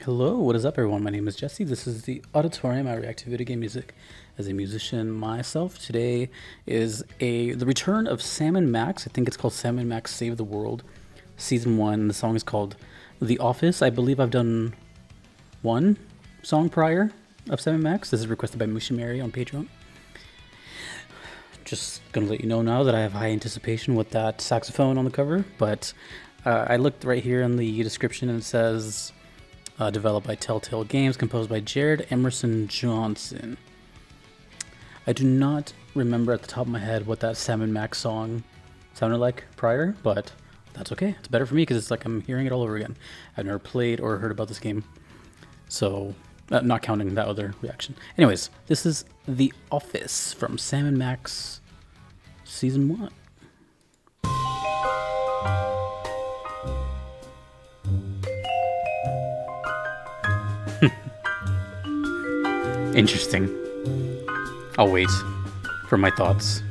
Hello, what is up, everyone? My name is Jesse. This is the Auditorium. I react to video game music as a musician myself. Today is the return of Sam and Max. I think it's called Sam and Max Save the World, Season 1. The song is called The Office. I believe I've done one song prior of Sam and Max. This is requested by Mushimari on Patreon. Just gonna let you know now that I have high anticipation with that saxophone on the cover, but I looked right here in the description and it says developed by Telltale Games, composed by Jared Emerson-Johnson. I do not remember at the top of my head what that Sam and Max song sounded like prior, but that's okay. It's better for me because it's like I'm hearing it all over again. I've never played or heard about this game, so not counting that other reaction. Anyways, this is The Office from Sam and Max Season 1. Interesting. I'll wait for my thoughts.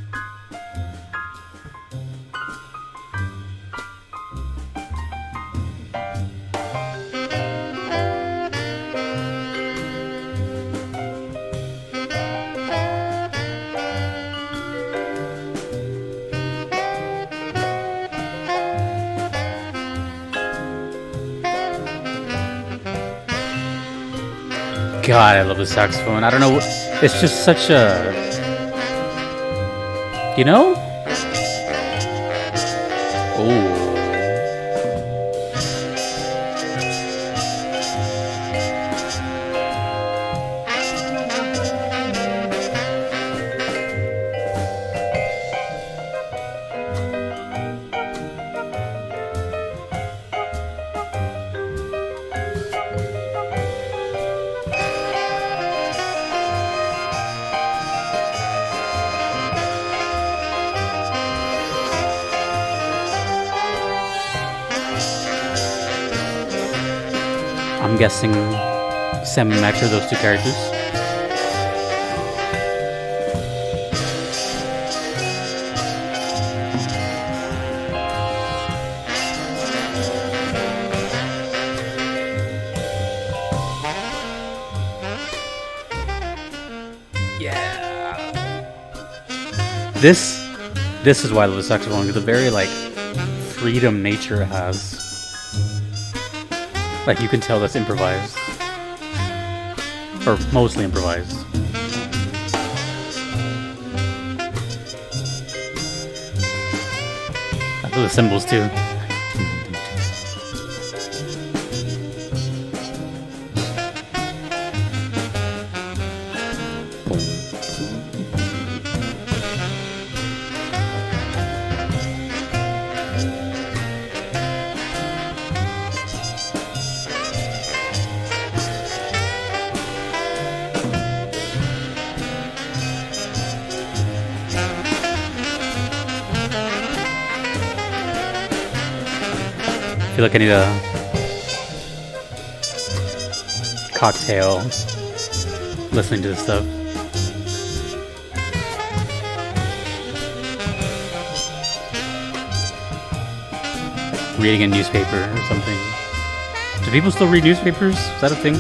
God, I love the saxophone. I don't know, it's just such a, you know? Oh. I'm guessing Sam and Max are those two characters. Yeah. This is why I love the saxophone, because the very like freedom nature it has. Like, you can tell that's improvised. Or mostly improvised. I love the cymbals too. I feel like I need a cocktail listening to this stuff. Reading a newspaper or something. Do people still read newspapers? Is that a thing?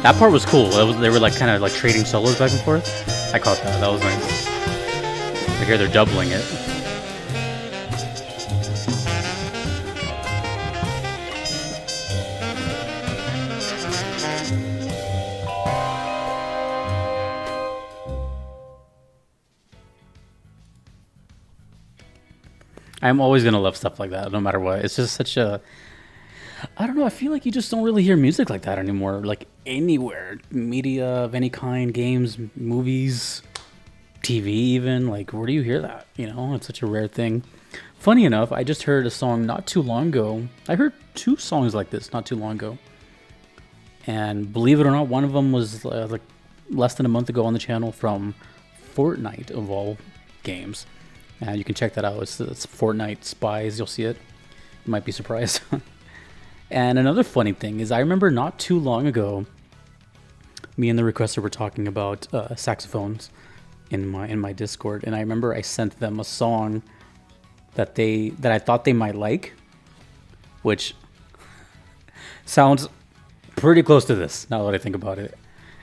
That part was cool. They were like kind of like trading solos back and forth. I caught that. That was nice. I hear they're doubling it. I'm always gonna love stuff like that, no matter what. It's just such a, I don't know, I feel like you just don't really hear music like that anymore, like anywhere. Media of any kind, games, movies, TV even, like where do you hear that? You know, it's such a rare thing. Funny enough, I just heard a song not too long ago. I heard two songs like this not too long ago. And believe it or not, one of them was like less than a month ago on the channel from Fortnite of all games. And you can check that out. It's Fortnite Spies. You'll see it. You might be surprised. And another funny thing is I remember not too long ago, me and the requester were talking about saxophones in my Discord, and I remember I sent them a song that I thought they might like, which sounds pretty close to this now that I think about it.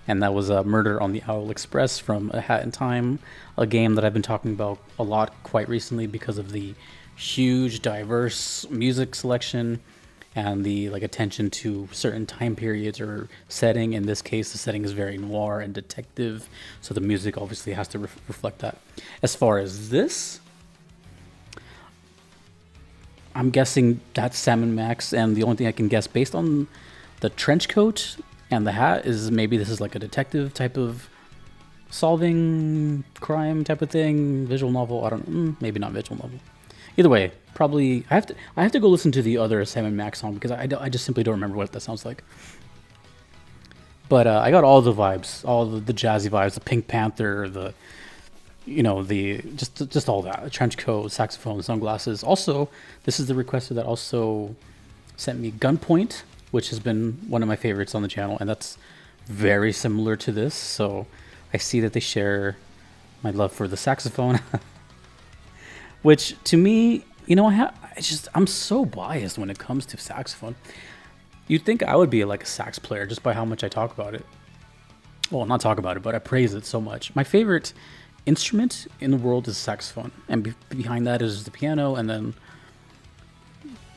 And that was Murder on the Owl Express from A Hat in Time, a game that I've been talking about a lot quite recently because of the huge, diverse music selection and the like attention to certain time periods or setting. In this case, the setting is very noir and detective, so the music obviously has to reflect that. As far as this, I'm guessing that's Sam & Max, and the only thing I can guess based on the trench coat and the hat is maybe this is like a detective type of solving crime type of thing, visual novel. I don't, maybe not visual novel. Either way, probably I have to go listen to the other Sam & Max song because I just simply don't remember what that sounds like. But I got all the vibes, all the jazzy vibes, the Pink Panther, the the just all that, trench coat, saxophone, sunglasses. Also, this is the requester that also sent me Gunpoint, which has been one of my favorites on the channel, and that's very similar to this. So I see that they share my love for the saxophone, which to me, I'm so biased when it comes to saxophone. You'd think I would be like a sax player just by how much I talk about it. Well, not talk about it, but I praise it so much. My favorite instrument in the world is saxophone, and behind that is the piano, and then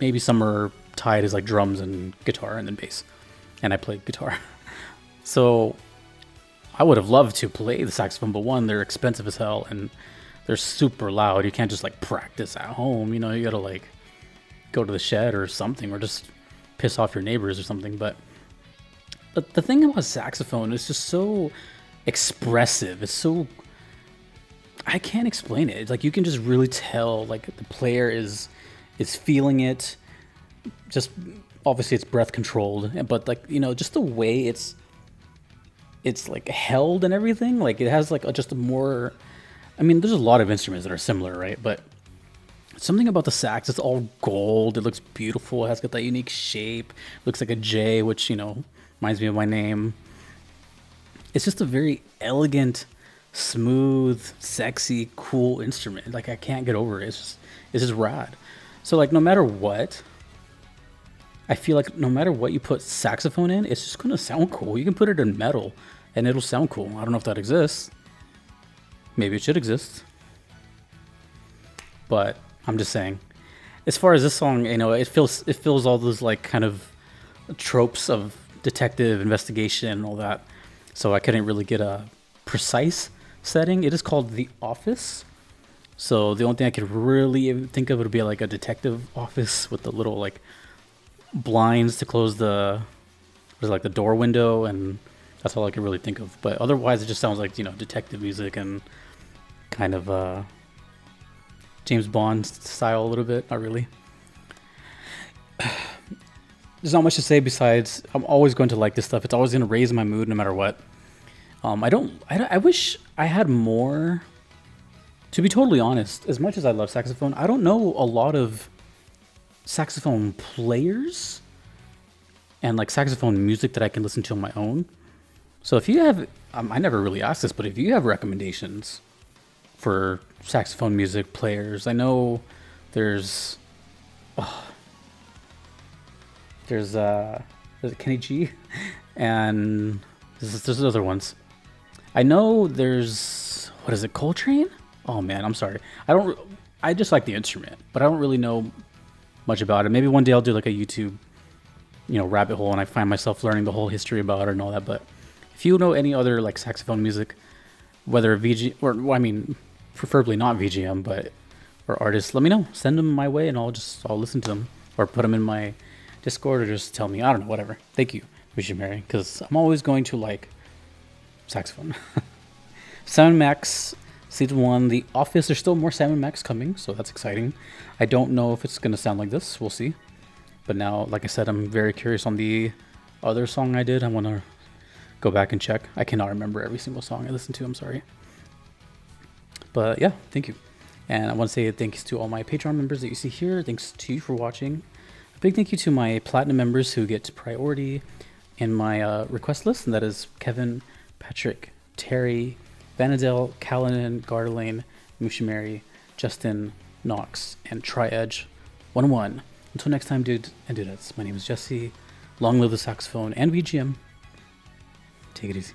maybe some are tied as like drums and guitar and then bass, and I played guitar. So I would have loved to play the saxophone, but one, they're expensive as hell and they're super loud. You can't just like practice at home, you gotta like go to the shed or something, or just piss off your neighbors or something. But the thing about saxophone is just so expressive. It's so, I can't explain it. It's like you can just really tell like the player is feeling it. Just obviously it's breath controlled, but like just the way it's like held and everything, like it has like just a more, I mean there's a lot of instruments that are similar, right? But something about the sax, it's all gold, it looks beautiful, it has got that unique shape, looks like a J, which reminds me of my name. It's just a very elegant, smooth, sexy, cool instrument. Like I can't get over it. It's just rad. So like no matter what, I feel like no matter what you put saxophone in, it's just gonna sound cool. You can put it in metal and it'll sound cool. I don't know if that exists. Maybe it should exist. But I'm just saying. As far as this song, it fills all those like kind of tropes of detective investigation and all that. So I couldn't really get a precise setting. It is called The Office. So the only thing I could really think of would be like a detective office with the little like blinds to close the door window, and that's all I could really think of. But otherwise it just sounds like detective music and kind of James Bond style a little bit. Not really. There's not much to say besides I'm always going to like this stuff. It's always going to raise my mood no matter what. I wish I had more. To be totally honest, as much as I love saxophone, I don't know a lot of saxophone players and like saxophone music that I can listen to on my own. So if you have, I never really asked this, but if you have recommendations for saxophone music players, I know there's Kenny G, and there's other ones. I know there's, what is it, Coltrane? Oh man, I'm sorry. I just like the instrument, but I don't really know much about it. Maybe one day I'll do like a YouTube, rabbit hole, and I find myself learning the whole history about it and all that. But if you know any other like saxophone music, whether VG or preferably not VGM, or artists, let me know. Send them my way, and I'll listen to them or put them in my Discord, or just tell me. I don't know, whatever. Thank you, Visionary, because I'm always going to like saxophone. Sam & Max Season 1, The Office. There's still more Sam & Max coming, so that's exciting. I don't know if it's going to sound like this. We'll see. But now, like I said, I'm very curious on the other song I did. I want to go back and check. I cannot remember every single song I listened to. I'm sorry. But yeah, thank you. And I want to say thanks to all my Patreon members that you see here. Thanks to you for watching. A big thank you to my Platinum members who get priority in my request list. And that is Kevin, Patrick, Terry, Vanadel, Callanan, Gardelane, Mushamary, Justin, Nox, and Tri-Edge 101. Until next time, dude and dudettes, my name is Jesse. Long live the saxophone and VGM. Take it easy.